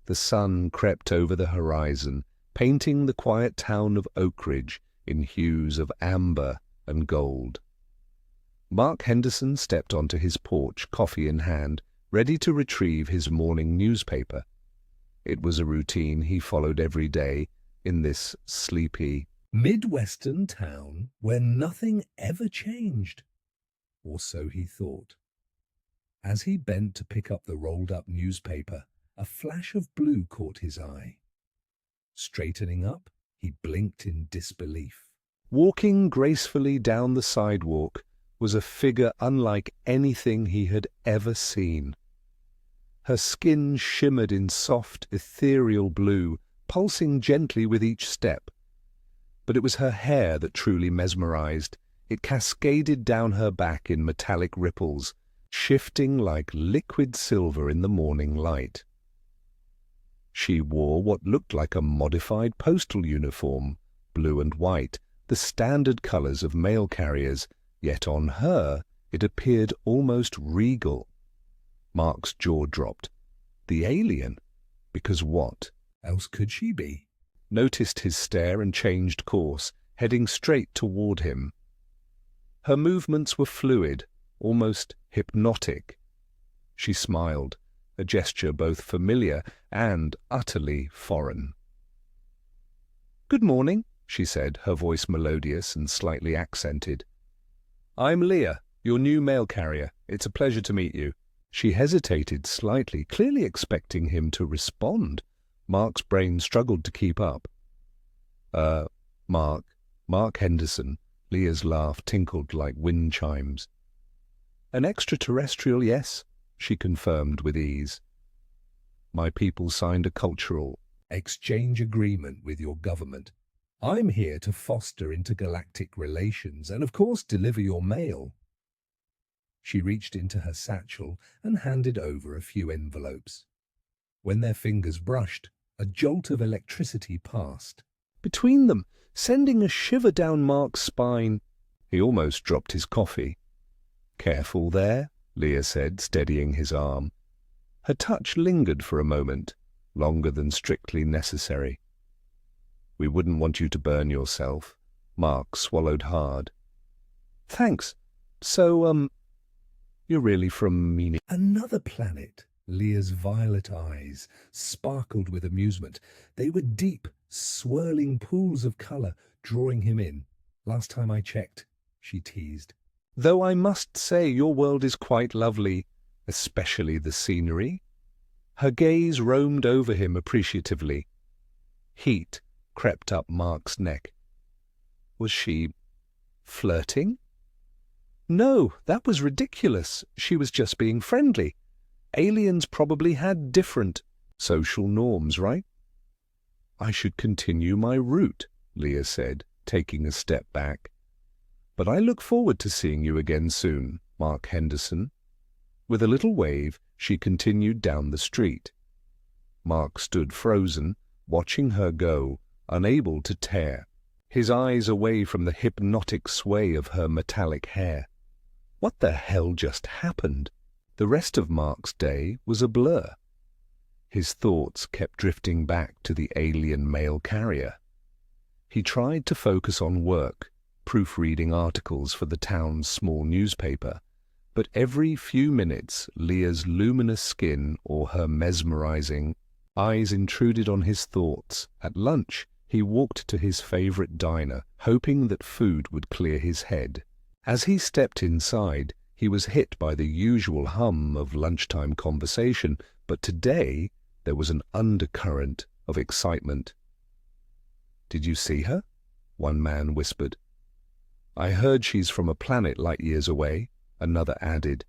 The sun crept over the horizon, painting the quiet town of Oak Ridge in hues of amber and gold. Mark Henderson stepped onto his porch, coffee in hand, ready to retrieve his morning newspaper. It was a routine he followed every day in this sleepy, Midwestern town where nothing ever changed. Or so he thought. As he bent to pick up the rolled-up newspaper, a flash of blue caught his eye. Straightening up, he blinked in disbelief. Walking gracefully down the sidewalk was a figure unlike anything he had ever seen. Her skin shimmered in soft, ethereal blue, pulsing gently with each step. But it was her hair that truly mesmerized. It cascaded down her back in metallic ripples, shifting like liquid silver in the morning light. She wore what looked like a modified postal uniform, blue and white, the standard colors of mail carriers, yet on her it appeared almost regal. Mark's jaw dropped. The alien? Because what else could she be? Noticed his stare and changed course, heading straight toward him. Her movements were fluid, almost hypnotic. She smiled, a gesture both familiar and utterly foreign. "Good morning," she said, her voice melodious and slightly accented. "I'm Leah, your new mail carrier. It's a pleasure to meet you." She hesitated slightly, clearly expecting him to respond. Mark's brain struggled to keep up. Mark Henderson." Leah's laugh tinkled like wind chimes. "An extraterrestrial, yes," she confirmed with ease. "My people signed a cultural exchange agreement with your government. I'm here to foster intergalactic relations and, of course, deliver your mail." She reached into her satchel and handed over a few envelopes. When their fingers brushed, a jolt of electricity passed. Between them, sending a shiver down Mark's spine. He almost dropped his coffee. "Careful there," Leah said, steadying his arm. Her touch lingered for a moment, longer than strictly necessary. "We wouldn't want you to burn yourself." Mark swallowed hard. "Thanks. So, you're really from another planet?" Leah's violet eyes sparkled with amusement. They were deep, swirling pools of color, drawing him in. "Last time I checked," she teased. "Though I must say your world is quite lovely, especially the scenery." Her gaze roamed over him appreciatively. Heat crept up Mark's neck. Was she flirting? No, that was ridiculous. She was just being friendly. Aliens probably had different social norms, right? "I should continue my route," Leah said, taking a step back. "But I look forward to seeing you again soon, Mark Henderson." With a little wave, she continued down the street. Mark stood frozen, watching her go, unable to tear, his eyes away from the hypnotic sway of her metallic hair. What the hell just happened? The rest of Mark's day was a blur. His thoughts kept drifting back to the alien mail carrier. He tried to focus on work, proofreading articles for the town's small newspaper, but every few minutes Leah's luminous skin or her mesmerizing eyes intruded on his thoughts. At lunch, he walked to his favorite diner, hoping that food would clear his head. As he stepped inside, he was hit by the usual hum of lunchtime conversation, but today there was an undercurrent of excitement. "Did you see her?" one man whispered. "I heard she's from a planet light years away," another added.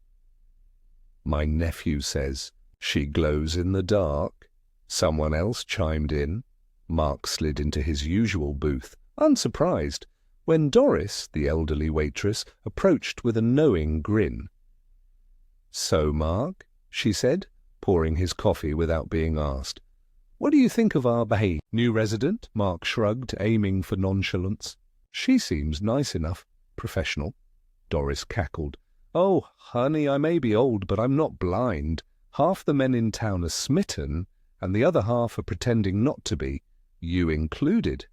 "My nephew says she glows in the dark," someone else chimed in. Mark slid into his usual booth, unsurprised, when Doris, the elderly waitress, approached with a knowing grin. "So, Mark," she said, pouring his coffee without being asked, "what do you think of our new resident?" Mark shrugged, aiming for nonchalance. "She seems nice enough, professional." Doris cackled. "Oh, honey, I may be old, but I'm not blind. Half the men in town are smitten, and the other half are pretending not to be, you included."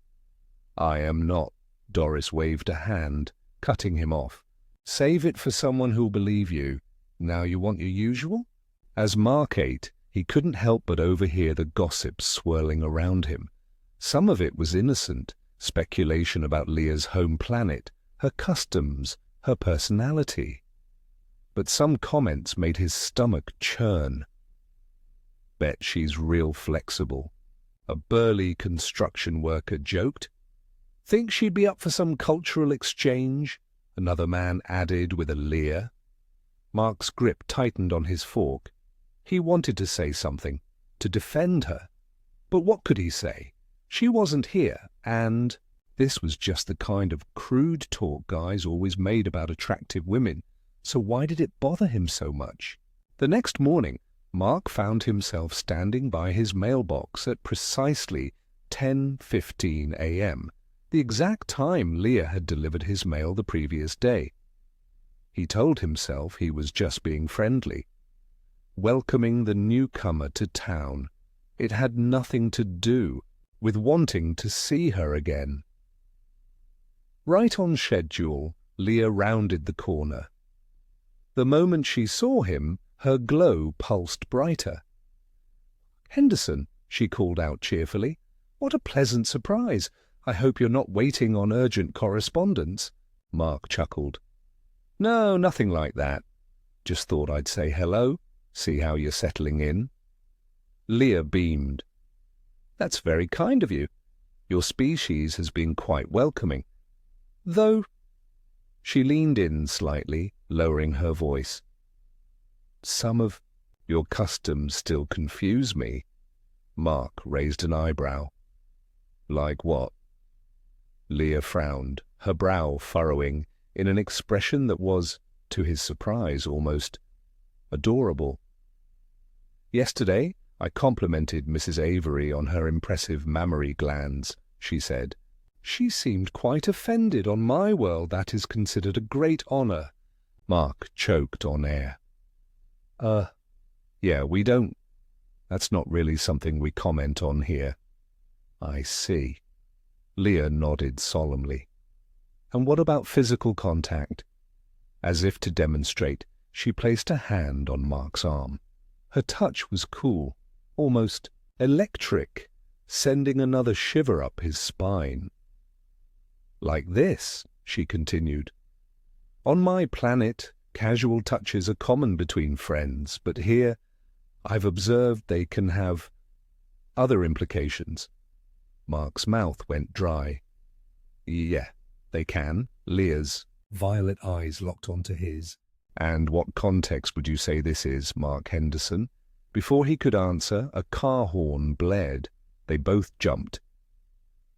"I am not." Doris waved a hand, cutting him off. "Save it for someone who'll believe you. Now you want your usual?" As Mark ate, he couldn't help but overhear the gossip swirling around him. Some of it was innocent, speculation about Leah's home planet, her customs, her personality. But some comments made his stomach churn. "Bet she's real flexible," a burly construction worker joked. "Think she'd be up for some cultural exchange?" another man added with a leer. Mark's grip tightened on his fork. He wanted to say something, to defend her. But what could he say? She wasn't here, and this was just the kind of crude talk guys always made about attractive women, so why did it bother him so much? The next morning, Mark found himself standing by his mailbox at precisely 10:15 a.m., the exact time Leah had delivered his mail the previous day. He told himself he was just being friendly, welcoming the newcomer to town. It had nothing to do with wanting to see her again. Right on schedule, Leah rounded the corner. The moment she saw him, her glow pulsed brighter. "Henderson," she called out cheerfully, "what a pleasant surprise. I hope you're not waiting on urgent correspondence." Mark chuckled. "No, nothing like that. Just thought I'd say hello, see how you're settling in." Leah beamed. "That's very kind of you. Your species has been quite welcoming. Though—" She leaned in slightly, lowering her voice. "Some of your customs still confuse me." Mark raised an eyebrow. "Like what?" Leah frowned, her brow furrowing in an expression that was, to his surprise, almost adorable. "Yesterday I complimented Mrs. Avery on her impressive mammary glands," she said. "She seemed quite offended. On my world that is considered a great honor." Mark choked on air. Yeah, we don't. That's not really something we comment on here." "I see." Leah nodded solemnly. "And what about physical contact?" As if to demonstrate, she placed a hand on Mark's arm. Her touch was cool, almost electric, sending another shiver up his spine. "Like this," she continued. "On my planet, casual touches are common between friends, but here I've observed they can have other implications." Mark's mouth went dry. "Yeah, they can." Leah's violet eyes locked onto his. "And what context would you say this is, Mark Henderson?" Before he could answer, a car horn blared. They both jumped.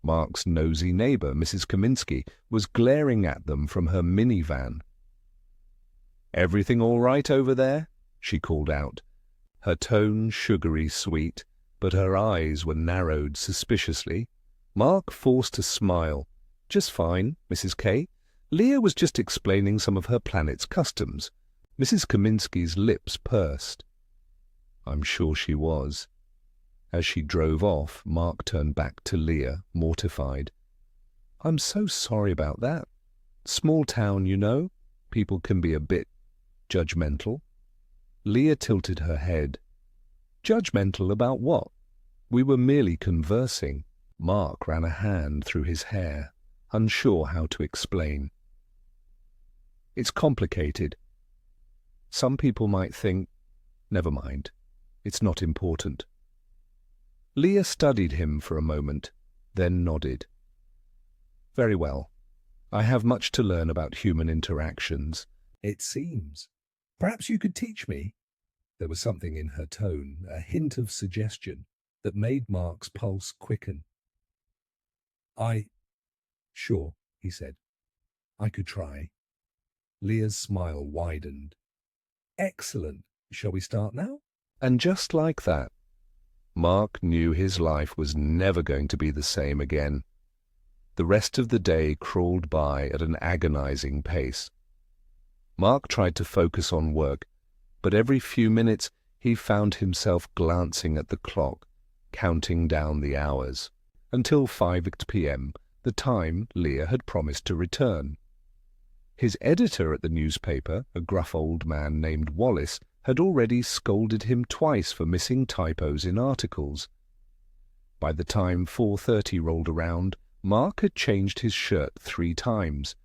Mark's nosy neighbor, Mrs. Kaminsky, was glaring at them from her minivan. "Everything all right over there?" she called out, her tone sugary sweet, but her eyes were narrowed suspiciously. Mark forced a smile. "Just fine, Mrs. K. Leah was just explaining some of her planet's customs." Mrs. Kaminsky's lips pursed. "I'm sure she was." As she drove off, Mark turned back to Leah, mortified. "I'm so sorry about that. Small town, you know. People can be a bit judgmental." Leah tilted her head. "Judgmental about what? We were merely conversing." Mark ran a hand through his hair, unsure how to explain. "It's complicated. Some people might think, never mind, it's not important." Leah studied him for a moment, then nodded. "Very well. I have much to learn about human interactions." "It seems. Perhaps you could teach me." There was something in her tone, a hint of suggestion, that made Mark's pulse quicken. Sure," he said. "I could try." Leah's smile widened. "Excellent. Shall we start now?" And just like that, Mark knew his life was never going to be the same again. The rest of the day crawled by at an agonizing pace. Mark tried to focus on work, but every few minutes he found himself glancing at the clock, counting down the hours, until 5 p.m., the time Leah had promised to return. His editor at the newspaper, a gruff old man named Wallace, had already scolded him twice for missing typos in articles. By the time 4:30 rolled around, Mark had changed his shirt 3 times,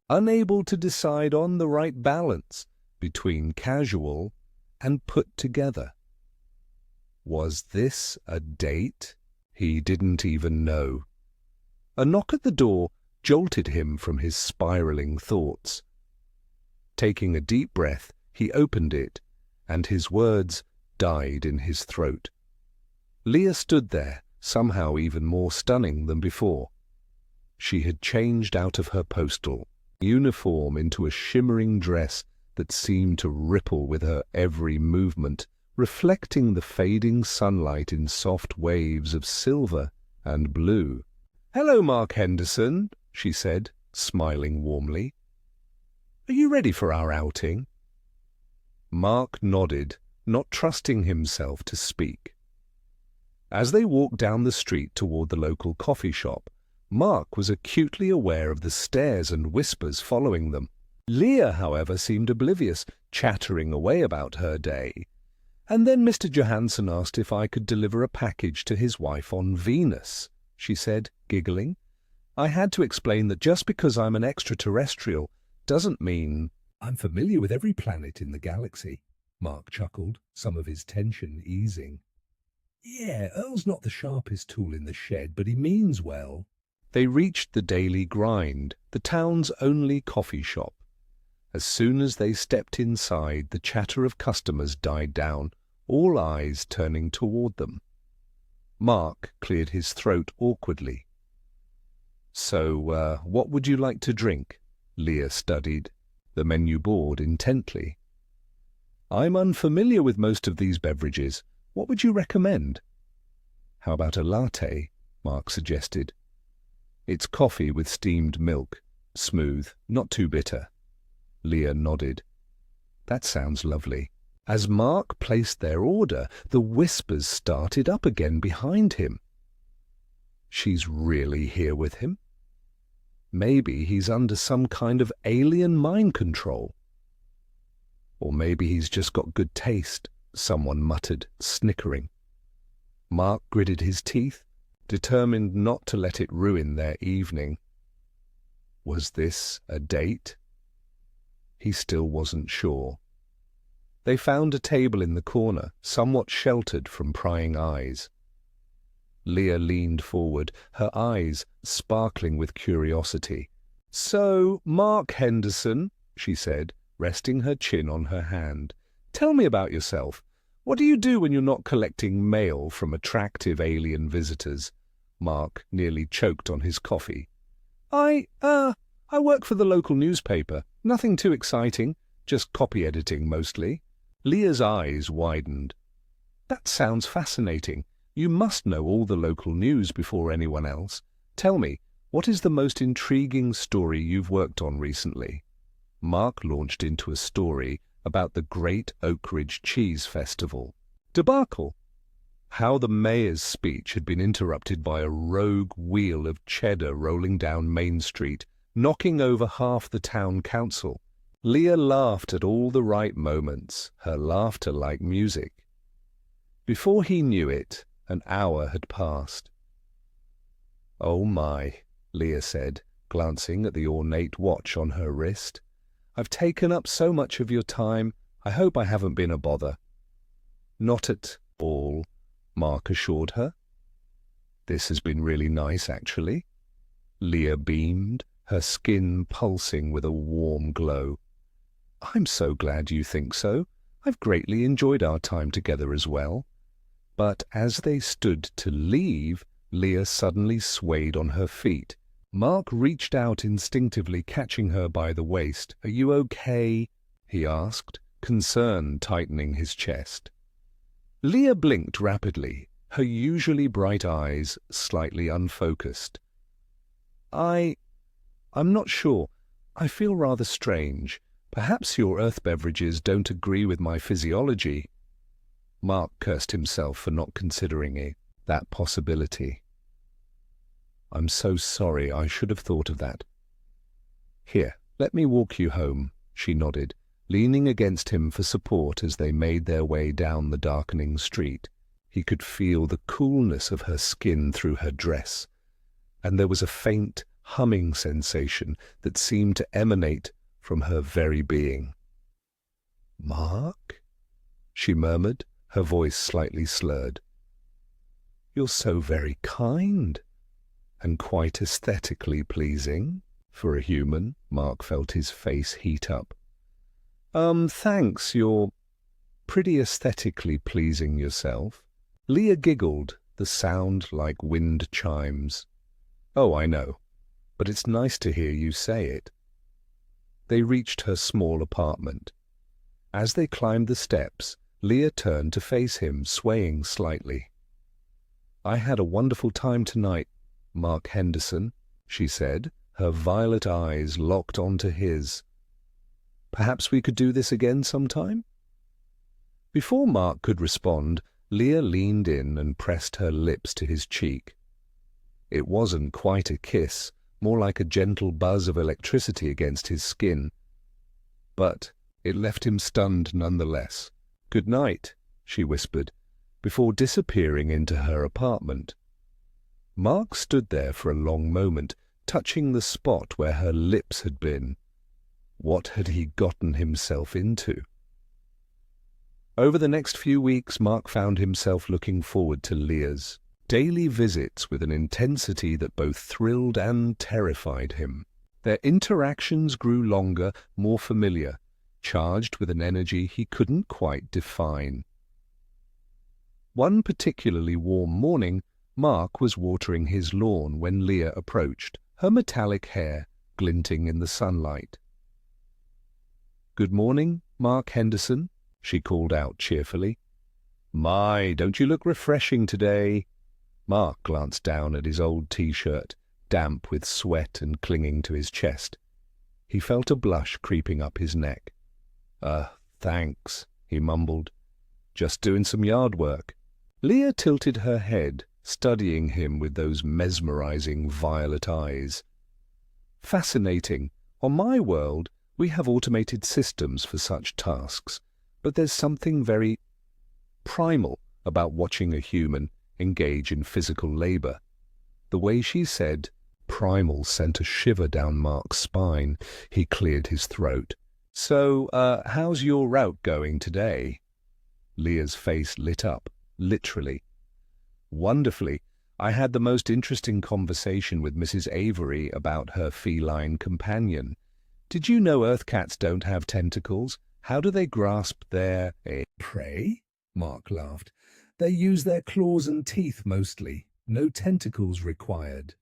unable to decide on the right balance between casual and put together. Was this a date? He didn't even know. A knock at the door jolted him from his spiraling thoughts. Taking a deep breath, he opened it, and his words died in his throat. Leah stood there, somehow even more stunning than before. She had changed out of her postal uniform into a shimmering dress that seemed to ripple with her every movement, reflecting the fading sunlight in soft waves of silver and blue. "Hello, Mark Henderson," she said, smiling warmly. "Are you ready for our outing?" Mark nodded, not trusting himself to speak. As they walked down the street toward the local coffee shop, Mark was acutely aware of the stares and whispers following them. Leah, however, seemed oblivious, chattering away about her day. "And then Mr. Johansson asked if I could deliver a package to his wife on Venus," she said, giggling. "I had to explain that just because I'm an extraterrestrial doesn't mean I'm familiar with every planet in the galaxy." Mark chuckled, some of his tension easing. "Yeah, Earl's not the sharpest tool in the shed, but he means well." They reached the Daily Grind, the town's only coffee shop. As soon as they stepped inside, the chatter of customers died down, all eyes turning toward them. Mark cleared his throat awkwardly. "So, what would you like to drink?" Leah studied the menu board intently. "I'm unfamiliar with most of these beverages. What would you recommend?" "How about a latte?" Mark suggested. "It's coffee with steamed milk. Smooth, not too bitter." Leah nodded. "That sounds lovely." As Mark placed their order, the whispers started up again behind him. "She's really here with him? Maybe he's under some kind of alien mind control. Or maybe he's just got good taste," someone muttered, snickering. Mark gritted his teeth, determined not to let it ruin their evening. Was this a date? He still wasn't sure. They found a table in the corner, somewhat sheltered from prying eyes. Leah leaned forward, her eyes sparkling with curiosity. "So, Mark Henderson," she said, resting her chin on her hand, "tell me about yourself. What do you do when you're not collecting mail from attractive alien visitors?" Mark nearly choked on his coffee. I work for the local newspaper. Nothing too exciting, just copy editing mostly." Leah's eyes widened. "That sounds fascinating. You must know all the local news before anyone else. Tell me, what is the most intriguing story you've worked on recently?" Mark launched into a story about the Great Oak Ridge Cheese Festival. Debacle. How the mayor's speech had been interrupted by a rogue wheel of cheddar rolling down Main Street, knocking over half the town council. Leah laughed at all the right moments, her laughter like music. Before he knew it, an hour had passed. "Oh my," Leah said, glancing at the ornate watch on her wrist. "I've taken up so much of your time. I hope I haven't been a bother." "Not at all," Mark assured her. "This has been really nice, actually." Leah beamed, her skin pulsing with a warm glow. "I'm so glad you think so. I've greatly enjoyed our time together as well." But as they stood to leave, Leah suddenly swayed on her feet. Mark reached out instinctively, catching her by the waist. "Are you okay?" he asked, concern tightening his chest. Leah blinked rapidly, her usually bright eyes slightly unfocused. I'm not sure. I feel rather strange. Perhaps your earth beverages don't agree with my physiology." Mark cursed himself for not considering it. that possibility. I'm so sorry, I should have thought of that. Here, let me walk you home, she nodded, leaning against him for support as they made their way down the darkening street. He could feel the coolness of her skin through her dress, and there was a faint, humming sensation that seemed to emanate from her very being. "Mark?" she murmured, her voice slightly slurred. "You're so very kind, and quite aesthetically pleasing for a human." Mark felt his face heat up. Thanks, you're pretty aesthetically pleasing yourself." Leah giggled, the sound like wind chimes. "Oh, I know, but it's nice to hear you say it." They reached her small apartment. As they climbed the steps, Leah turned to face him, swaying slightly. "I had a wonderful time tonight, Mark Henderson," she said, her violet eyes locked onto his. "Perhaps we could do this again sometime?" Before Mark could respond, Leah leaned in and pressed her lips to his cheek. It wasn't quite a kiss, more like a gentle buzz of electricity against his skin. But it left him stunned nonetheless. "Good night," she whispered, before disappearing into her apartment. Mark stood there for a long moment, touching the spot where her lips had been. What had he gotten himself into? Over the next few weeks, Mark found himself looking forward to Leah's daily visits with an intensity that both thrilled and terrified him. Their interactions grew longer, more familiar, charged with an energy he couldn't quite define. One particularly warm morning, Mark was watering his lawn when Leah approached, her metallic hair glinting in the sunlight. "Good morning, Mark Henderson," she called out cheerfully. "My, don't you look refreshing today?" Mark glanced down at his old T-shirt, damp with sweat and clinging to his chest. He felt a blush creeping up his neck. Thanks," he mumbled. "Just doing some yard work." Leah tilted her head, studying him with those mesmerizing violet eyes. "Fascinating. On my world, we have automated systems for such tasks, but there's something very primal about watching a human engage in physical labor." The way she said primal sent a shiver down Mark's spine. He cleared his throat. "So, how's your route going today?" Leah's face lit up, literally. "Wonderfully. I had the most interesting conversation with Mrs. Avery about her feline companion. Did you know Earth cats don't have tentacles? How do they grasp their prey?" Mark laughed. "They use their claws and teeth mostly. No tentacles required."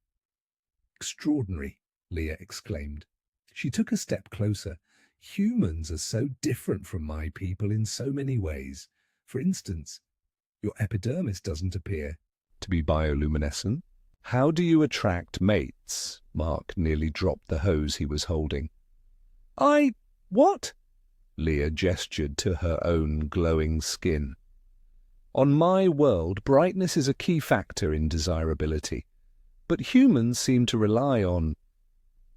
"Extraordinary," Leah exclaimed. She took a step closer. "Humans are so different from my people in so many ways. For instance, your epidermis doesn't appear to be bioluminescent." "How do you attract mates?" Mark nearly dropped the hose he was holding. What?" Leah gestured to her own glowing skin. "On my world, brightness is a key factor in desirability. But humans seem to rely on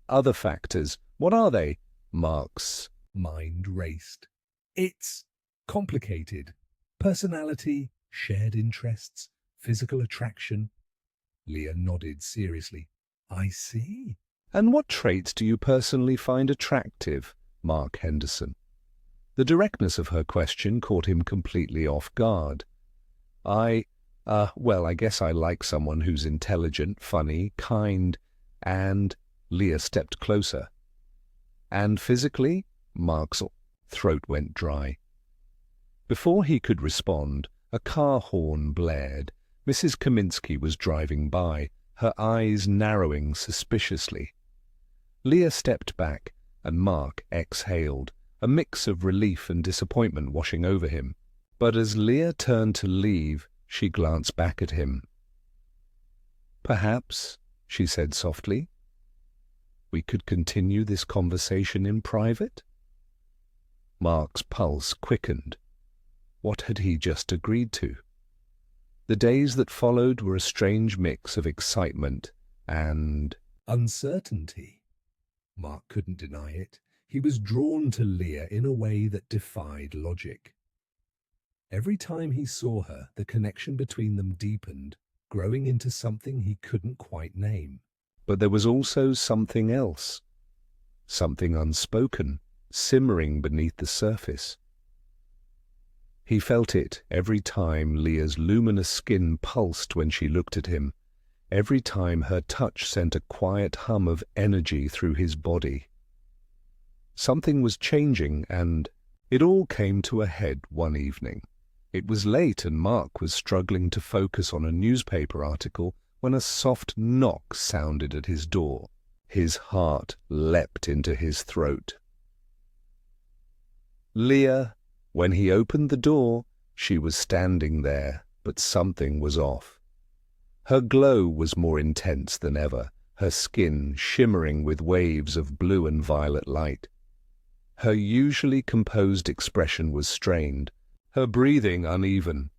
other factors. What are they?" Mark's mind raced. "It's complicated. Personality, shared interests, physical attraction." Leah nodded seriously. "I see." "And what traits do you personally find attractive, Mark Henderson?" The directness of her question caught him completely off guard. Well, I guess I like someone who's intelligent, funny, kind, and—" Leah stepped closer. "And physically?" Mark's throat went dry. Before he could respond, a car horn blared. Mrs. Kaminsky was driving by, her eyes narrowing suspiciously. Leah stepped back, and Mark exhaled, a mix of relief and disappointment washing over him. But as Leah turned to leave, she glanced back at him. "Perhaps," she said softly, "we could continue this conversation in private?" Mark's pulse quickened. What had he just agreed to? The days that followed were a strange mix of excitement and uncertainty. Mark couldn't deny it. He was drawn to Leah in a way that defied logic. Every time he saw her, the connection between them deepened, growing into something he couldn't quite name. But there was also something else, something unspoken, simmering beneath the surface. He felt it every time Leah's luminous skin pulsed when she looked at him, every time her touch sent a quiet hum of energy through his body. Something was changing, and it all came to a head one evening. It was late and Mark was struggling to focus on a newspaper article when a soft knock sounded at his door. His heart leapt into his throat. Leah. When he opened the door, she was standing there, but something was off. Her glow was more intense than ever, her skin shimmering with waves of blue and violet light. Her usually composed expression was strained, her breathing uneven.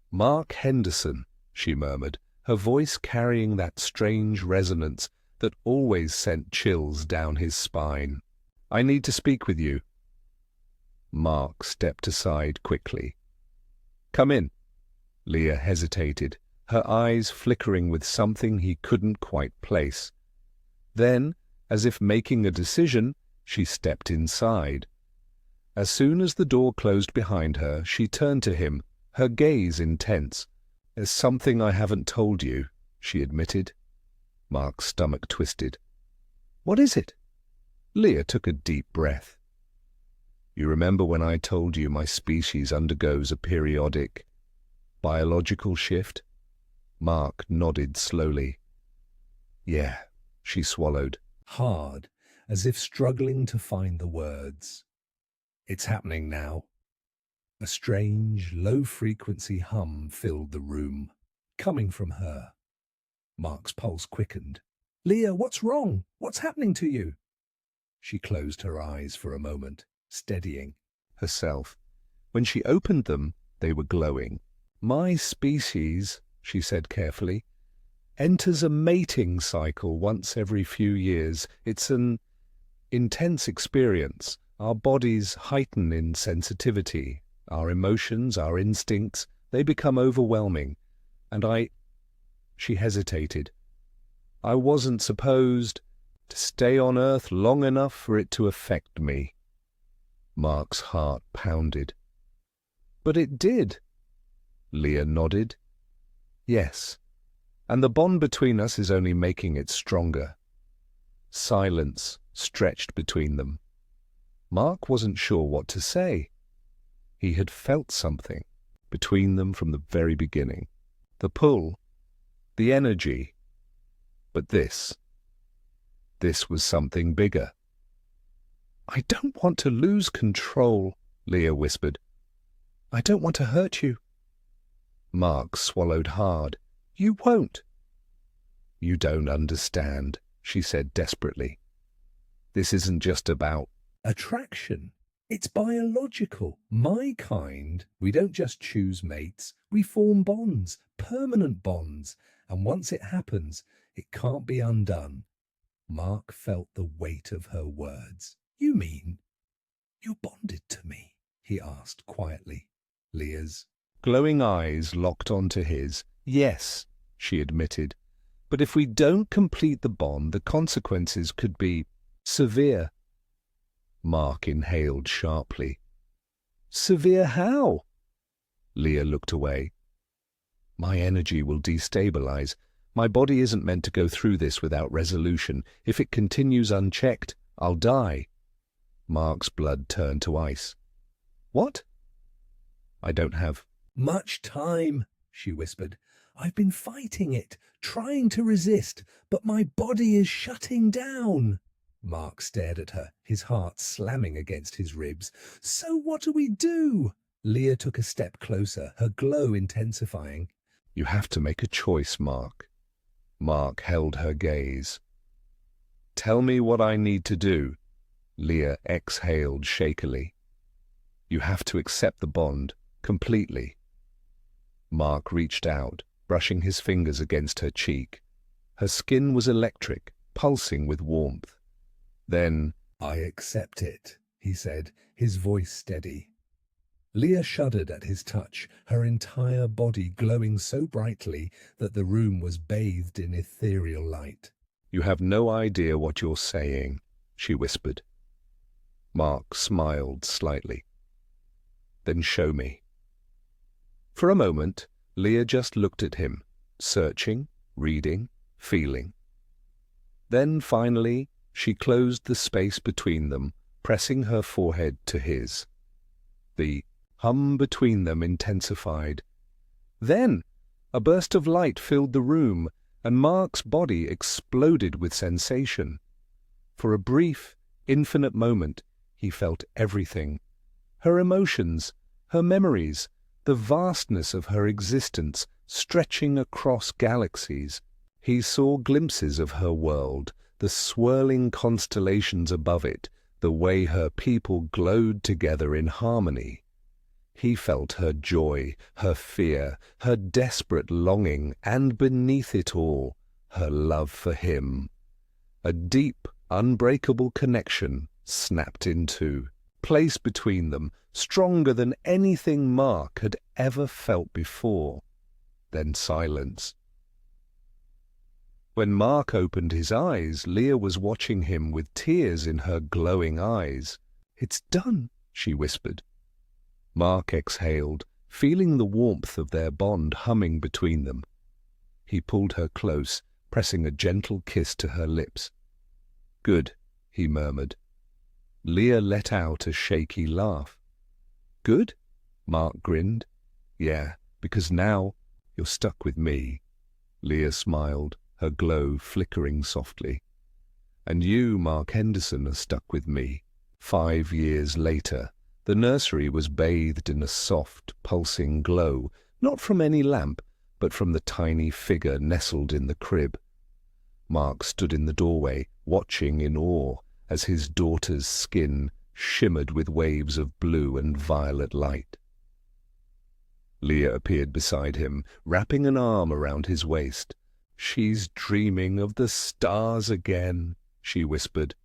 "Mark Henderson," she murmured, her voice carrying that strange resonance that always sent chills down his spine. "I need to speak with you." Mark stepped aside quickly. "Come in." Leah hesitated, her eyes flickering with something he couldn't quite place. Then, as if making a decision, she stepped inside. As soon as the door closed behind her, she turned to him, her gaze intense. "There's something I haven't told you," she admitted. Mark's stomach twisted. "What is it?" Leah took a deep breath. "You remember when I told you my species undergoes a periodic biological shift?" Mark nodded slowly. "Yeah," she swallowed, hard, as if struggling to find the words. "It's happening now." A strange, low-frequency hum filled the room, coming from her. Mark's pulse quickened. "Leah, what's wrong? What's happening to you?" She closed her eyes for a moment, steadying herself. When she opened them, they were glowing. "My species," she said carefully, "enters a mating cycle once every few years. It's an intense experience. Our bodies heighten in sensitivity. Our emotions, our instincts, they become overwhelming. And she hesitated. "I wasn't supposed to stay on Earth long enough for it to affect me." Mark's heart pounded. "But it did." Leah nodded. "Yes, and the bond between us is only making it stronger." Silence stretched between them. Mark wasn't sure what to say. He had felt something between them from the very beginning. The pull, the energy. But this was something bigger. "I don't want to lose control," Leah whispered. "I don't want to hurt you." Mark swallowed hard. "You won't." "You don't understand," she said desperately. "This isn't just about attraction. It's biological. My kind. We don't just choose mates. We form bonds, permanent bonds. And once it happens, it can't be undone." Mark felt the weight of her words. "You mean you're bonded to me?" he asked quietly. Leah's glowing eyes locked onto his. "Yes," she admitted. "But if we don't complete the bond, the consequences could be severe." Mark inhaled sharply. "Severe how?" Leah looked away. "My energy will destabilize. My body isn't meant to go through this without resolution. If it continues unchecked, I'll die." Mark's blood turned to ice. "What?" "I don't have much time," she whispered. "I've been fighting it, trying to resist, but my body is shutting down." Mark stared at her, his heart slamming against his ribs. "So what do we do?" Leah took a step closer, her glow intensifying. "You have to make a choice, Mark." Mark held her gaze. "Tell me what I need to do." Leah exhaled shakily. "You have to accept the bond completely." Mark reached out, brushing his fingers against her cheek. Her skin was electric, pulsing with warmth. Then, "I accept it," he said, his voice steady. Leah shuddered at his touch, her entire body glowing so brightly that the room was bathed in ethereal light. "You have no idea what you're saying," she whispered. Mark smiled slightly. "Then show me." For a moment, Leah just looked at him, searching, reading, feeling. Then finally, she closed the space between them, pressing her forehead to his. The hum between them intensified. Then a burst of light filled the room, and Mark's body exploded with sensation. For a brief, infinite moment, he felt everything. Her emotions, her memories, the vastness of her existence stretching across galaxies. He saw glimpses of her world, the swirling constellations above it, the way her people glowed together in harmony. He felt her joy, her fear, her desperate longing, and beneath it all, her love for him. A deep, unbreakable connection snapped in two, placed between them, stronger than anything Mark had ever felt before. Then silence. When Mark opened his eyes, Leah was watching him with tears in her glowing eyes. "It's done," she whispered. Mark exhaled, feeling the warmth of their bond humming between them. He pulled her close, pressing a gentle kiss to her lips. "Good," he murmured. Leah let out a shaky laugh. "Good?" Mark grinned. "Yeah, because now you're stuck with me." Leah smiled, her glow flickering softly. "And you, Mark Henderson, are stuck with me." 5 years later, the nursery was bathed in a soft, pulsing glow, not from any lamp, but from the tiny figure nestled in the crib. Mark stood in the doorway, watching in awe as his daughter's skin shimmered with waves of blue and violet light. Leah appeared beside him, wrapping an arm around his waist. "She's dreaming of the stars again," she whispered.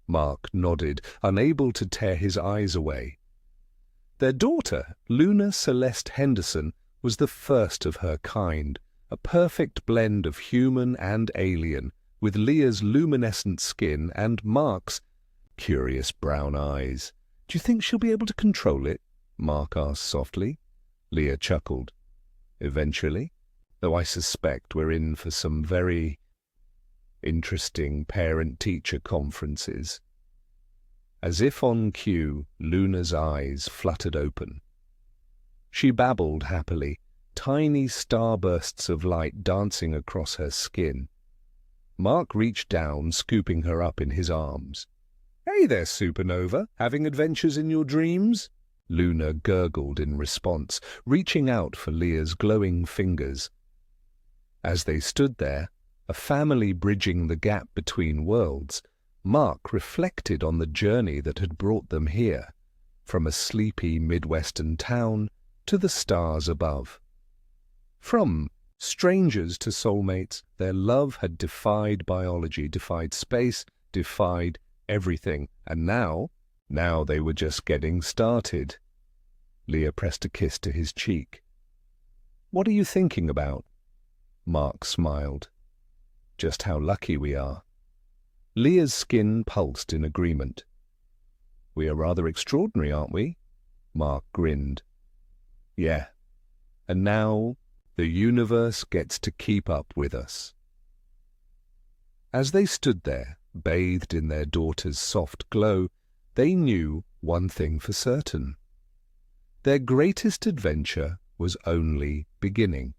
Mark nodded, unable to tear his eyes away. Their daughter, Luna Celeste Henderson, was the first of her kind, a perfect blend of human and alien, with Leah's luminescent skin and Mark's curious brown eyes. "Do you think she'll be able to control it?" Mark asked softly. Leah chuckled. "Eventually, though I suspect we're in for some very interesting parent-teacher conferences." As if on cue, Luna's eyes fluttered open. She babbled happily, tiny starbursts of light dancing across her skin. Mark reached down, scooping her up in his arms. "Hey there, Supernova, having adventures in your dreams?" Luna gurgled in response, reaching out for Leah's glowing fingers. As they stood there, a family bridging the gap between worlds, Mark reflected on the journey that had brought them here, from a sleepy Midwestern town to the stars above. From strangers to soulmates, their love had defied biology, defied space, defied everything, and now they were just getting started. Leah pressed a kiss to his cheek. "What are you thinking about?" Mark smiled. "Just how lucky we are." Leah's skin pulsed in agreement. "We are rather extraordinary, aren't we?" Mark grinned. "Yeah, and now the universe gets to keep up with us." As they stood there, bathed in their daughter's soft glow, they knew one thing for certain. Their greatest adventure was only beginning.